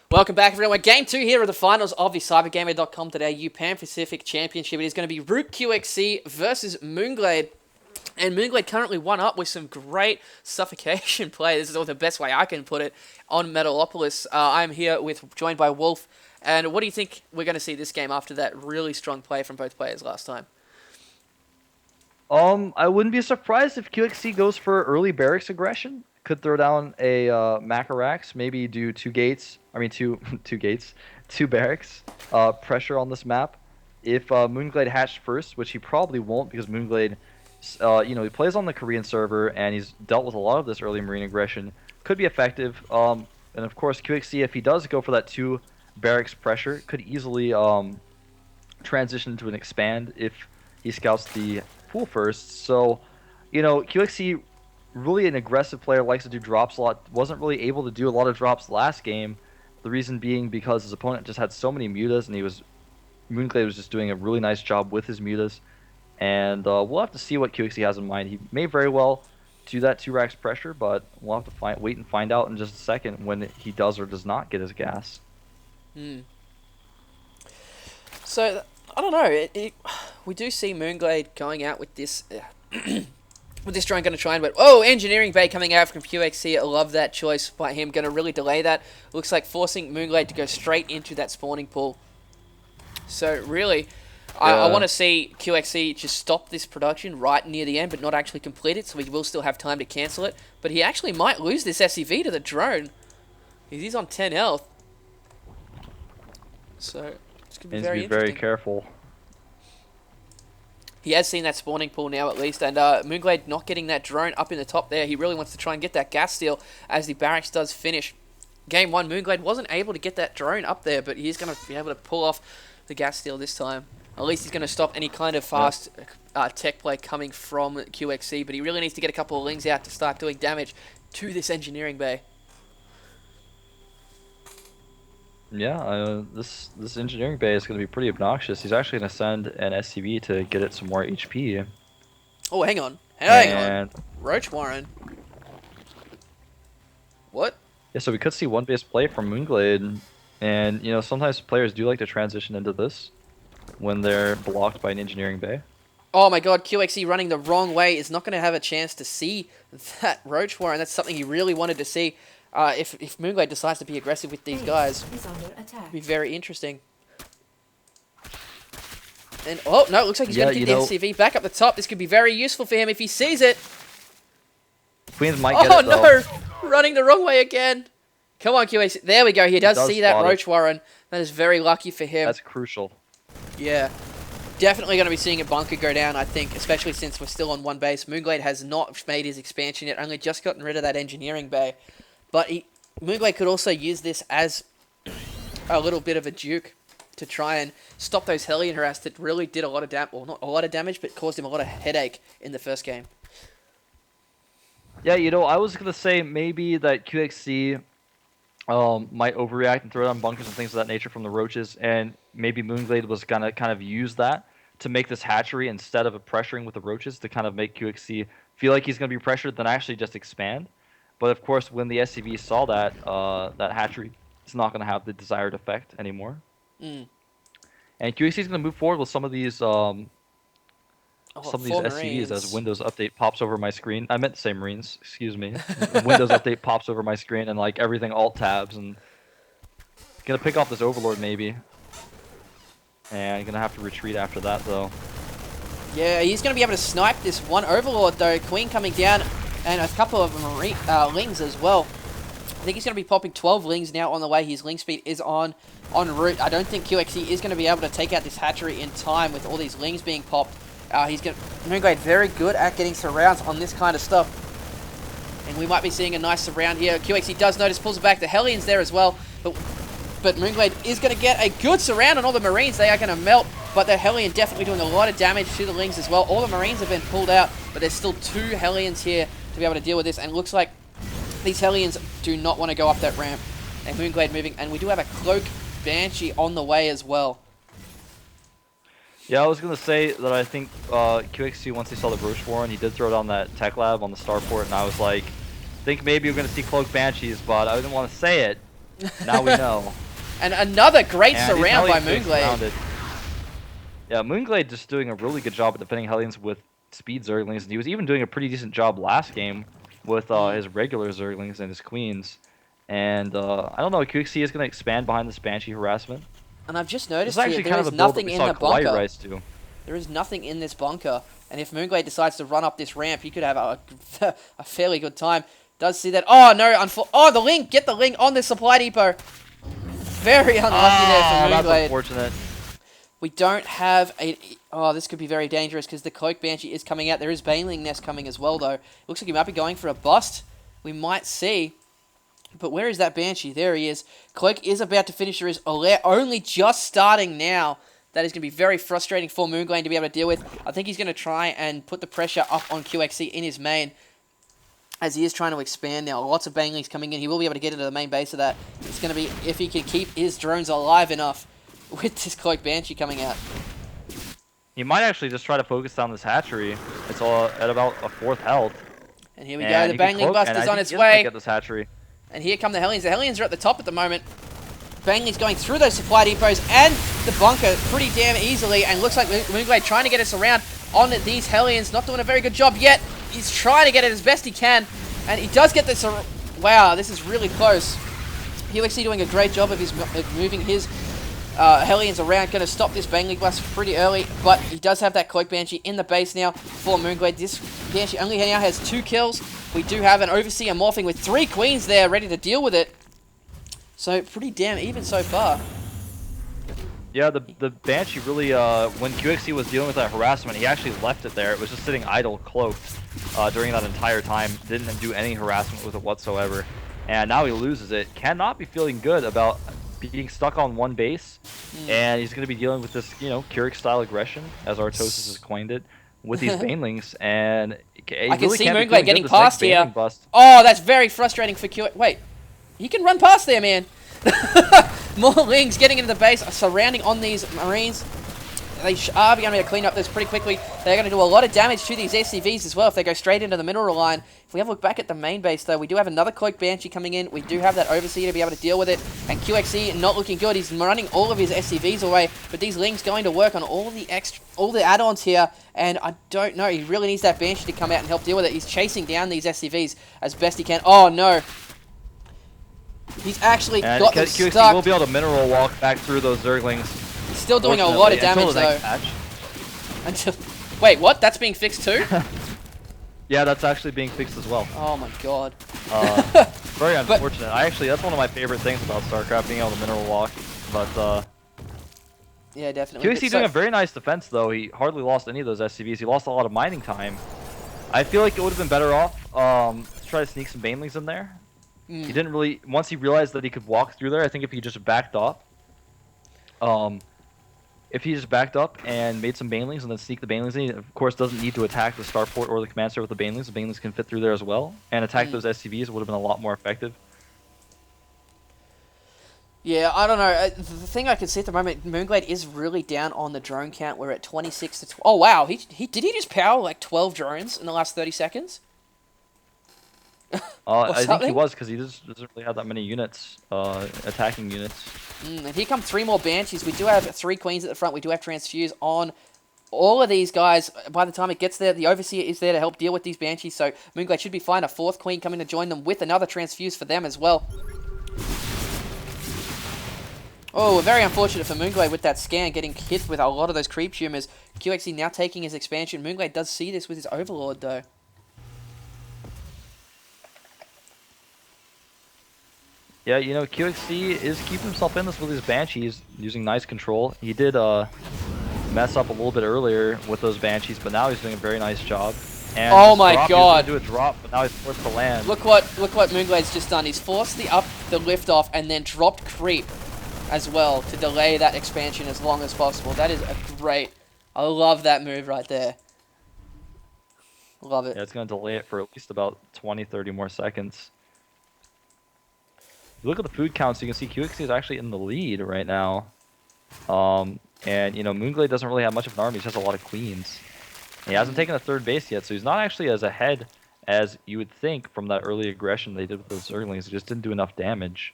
Welcome back, everyone. Game 2 here of the finals of the CyberGamer.com today Pan Pacific Championship. It is going to be ROOTqxc versus Moonglade. And Moonglade currently one up with some great suffocation play. This is the best way I can put it on Metalopolis. I'm here joined by Wolf. And what do you think we're going to see this game after that really strong play from both players last time? I wouldn't be surprised if QXC goes for early barracks aggression. Could throw down a Macarax, maybe do two barracks, pressure on this map. If Moonglade hatched first, which he probably won't because Moonglade, he plays on the Korean server and he's dealt with a lot of this early marine aggression, could be effective. And of course, QXC, if he does go for that two barracks pressure, could easily transition into an expand if he scouts the pool first. So, QXC, really an aggressive player, likes to do drops a lot. Wasn't really able to do a lot of drops last game. The reason being because his opponent just had so many mutas, and Moonglade was just doing a really nice job with his mutas. And we'll have to see what QXC has in mind. He may very well do that 2-racks pressure, but we'll have to wait and find out in just a second when he does or does not get his gas. So, I don't know. We do see Moonglade going out with this... with this drone going to try and win. Oh, Engineering Bay coming out from QXC. I love that choice by him. Going to really delay that. Looks like forcing Moonglade to go straight into that spawning pool. So, really, I want to see QXC just stop this production right near the end, but not actually complete it, so he will still have time to cancel it. But he actually might lose this SCV to the drone. He's on 10 health. So, it's going to be very interesting. Very careful. He has seen that spawning pool now at least, and Moonglade not getting that drone up in the top there. He really wants to try and get that gas steal as the barracks does finish. Game 1, Moonglade wasn't able to get that drone up there, but he's going to be able to pull off the gas steal this time. At least he's going to stop any kind of fast tech play coming from QXC, but he really needs to get a couple of lings out to start doing damage to this Engineering Bay. Yeah, this Engineering Bay is going to be pretty obnoxious. He's actually going to send an SCV to get it some more HP. Oh, hang on. Hang on. Roach Warren. What? Yeah, so we could see one base play from Moonglade. And, sometimes players do like to transition into this when they're blocked by an Engineering Bay. Oh my god, QXC running the wrong way is not going to have a chance to see that Roach Warren. That's something he really wanted to see. If Moonglade decides to be aggressive with these guys, it'd be very interesting. And oh no, it looks like he's going to get the SCV back up the top. This could be very useful for him if he sees it. Queens might get it, though. Oh no, running the wrong way again. Come on, QXC. There we go. He does see that Roach Warren. That is very lucky for him. That's crucial. Yeah. Definitely going to be seeing a bunker go down, I think, especially since we're still on one base. Moonglade has not made his expansion yet, only just gotten rid of that Engineering Bay. But Moonglade could also use this as a little bit of a juke to try and stop those Hellion harass that really did a lot of damage. Well, not a lot of damage, but caused him a lot of headache in the first game. Yeah, I was going to say maybe that QXC might overreact and throw down bunkers and things of that nature from the roaches, and maybe Moonglade was going to kind of use that to make this hatchery instead of pressuring with the roaches to kind of make QXC feel like he's going to be pressured, then actually just expand. But of course, when the SCV saw that, that hatchery is not going to have the desired effect anymore. And QXC is going to move forward with some of these SCVs as Windows Update pops over my screen. I meant to say Marines, excuse me. Windows Update pops over my screen and like everything alt tabs, and gonna pick off this Overlord maybe. And gonna have to retreat after that though. Yeah, he's gonna be able to snipe this one Overlord though. Queen coming down. And a couple of lings as well. I think he's going to be popping 12 lings now on the way. His ling speed is en route. I don't think QXC is going to be able to take out this hatchery in time with all these lings being popped. Moonglade very good at getting surrounds on this kind of stuff. And we might be seeing a nice surround here. QXC does notice, pulls it back. The Hellions there as well. But Moonglade is going to get a good surround on all the Marines. They are going to melt. But the Hellion definitely doing a lot of damage to the lings as well. All the Marines have been pulled out. But there's still 2 Hellions here to be able to deal with this, and it looks like these Hellions do not want to go up that ramp. And Moonglade moving, and we do have a Cloak Banshee on the way as well. Yeah, I was going to say that I think QXC, once he saw the Roach Warren, he did throw down that Tech Lab on the starport, and I was like, think maybe you're going to see Cloak Banshees, but I didn't want to say it Now we know. And another great And surround by Hellions getting Moonglade. surrounded. Yeah, Moonglade just doing a really good job at defending Hellions with speed Zerglings, and he was even doing a pretty decent job last game with his regular Zerglings and his Queens. And I don't know, QXC is going to expand behind this Banshee harassment. And I've just This noticed is here, actually there kind is of a build that nothing we in saw the Kawaii bunker. rise to. There is nothing in this bunker. And if Moonglade decides to run up this ramp, he could have a fairly good time. Does see that. Oh, no. Oh, the Link. Get the Link on the supply depot. Very unlucky there for That's Moonglade. unfortunate. We don't have a... Oh, this could be very dangerous because the Cloak Banshee is coming out. There is Baneling Nest coming as well, though. Looks like he might be going for a bust. We might see. But where is that Banshee? There he is. Cloak is about to finish. There is Alair only just starting now. That is going to be very frustrating for Moonglade to be able to deal with. I think he's going to try and put the pressure up on QXC in his main, as he is trying to expand now. Lots of Banelings coming in. He will be able to get into the main base of that. It's going to be if he can keep his drones alive enough with this Cloak Banshee coming out. He might actually just try to focus down this hatchery. It's all at about a 4th health. And here we go. The Bangling Bust is on its He way. get this hatchery. And here come the Hellions. The Hellions are at the top at the moment. Bangling's going through those supply depots and the bunker pretty damn easily. And looks like Moonglade trying to get us around on these Hellions. Not doing a very good job yet. He's trying to get it as best he can. And he does get this. Wow, this is really close. QXC doing a great job of moving his Hellions around. Going to stop this Bangling Blast pretty early. But he does have that Cloak Banshee in the base now for Moonglade. This Banshee only now has 2 kills. We do have an Overseer morphing with 3 Queens there ready to deal with it. So pretty damn even so far. Yeah, the Banshee really, when QXC was dealing with that harassment, he actually left it there. It was just sitting idle, cloaked, during that entire time. Didn't do any harassment with it whatsoever. And now he loses it. Cannot be feeling good about being stuck on one base. And he's going to be dealing with this, you know, Keurig-style aggression, as Artosis has coined it, with these Banelings. And I can see Moonglade getting past here. Bust. Oh, that's very frustrating for QXC. Wait, he can run past there, man. More Lings getting into the base, surrounding on these Marines. They are going to be able to clean up this pretty quickly. They're going to do a lot of damage to these SCVs as well if they go straight into the mineral line. If we have a look back at the main base, though, we do have another Cloak Banshee coming in. We do have that Overseer to be able to deal with it. And QXC not looking good. He's running all of his SCVs away. But these Lings going to work on all the add-ons here. And I don't know. He really needs that Banshee to come out and help deal with it. He's chasing down these SCVs as best he can. Oh, no. He's actually got them QXC stuck. will be able to mineral walk back through those Zerglings. He's still doing a lot of damage, though. Wait, what? That's being fixed too? Yeah, that's actually being fixed as well. Oh my god. Very unfortunate. That's one of my favorite things about StarCraft, being able to mineral walk. But yeah, definitely. QXC doing a very nice defense, though. He hardly lost any of those SCVs. He lost a lot of mining time. I feel like it would have been better off to try to sneak some Banelings in there. He didn't really... Once he realized that he could walk through there, I think if he just backed off... if he just backed up and made some Banelings and then sneak the Banelings in, he of course doesn't need to attack the starport or the command center with the Banelings. The Banelings can fit through there as well. And attack those SCVs. It would have been a lot more effective. Yeah, I don't know. The thing I can see at the moment, Moonglade is really down on the drone count. We're at 26 to 12. Oh, wow. Did he just power like 12 drones in the last 30 seconds? I think he was, because he doesn't really have that many units, attacking units. And here come 3 more Banshees. We do have 3 Queens at the front. We do have Transfuse on all of these guys. By the time it gets there, the Overseer is there to help deal with these Banshees. So Moonglade should be fine. A 4th Queen coming to join them with another Transfuse for them as well. Oh, very unfortunate for Moonglade with that scan, getting hit with a lot of those creep tumors. QXC now taking his expansion. Moonglade does see this with his Overlord, though. Yeah, you know, QXC is keeping himself in this with his Banshees, using nice control. He did mess up a little bit earlier with those Banshees, but now he's doing a very nice job. And oh my god! He was gonna do a drop, but now he's forced to land. Look what Moonglade's just done. He's forced the lift off and then dropped creep as well to delay that expansion as long as possible. That is a great. I love that move right there. Love it. Yeah, it's gonna delay it for at least about 20-30 more seconds. Look at the food count, so you can see QXC is actually in the lead right now. And, you know, Moonglade doesn't really have much of an army. He just has a lot of queens. He hasn't taken a 3rd base yet, so he's not actually as ahead as you would think from that early aggression they did with those Zerglings. He just didn't do enough damage.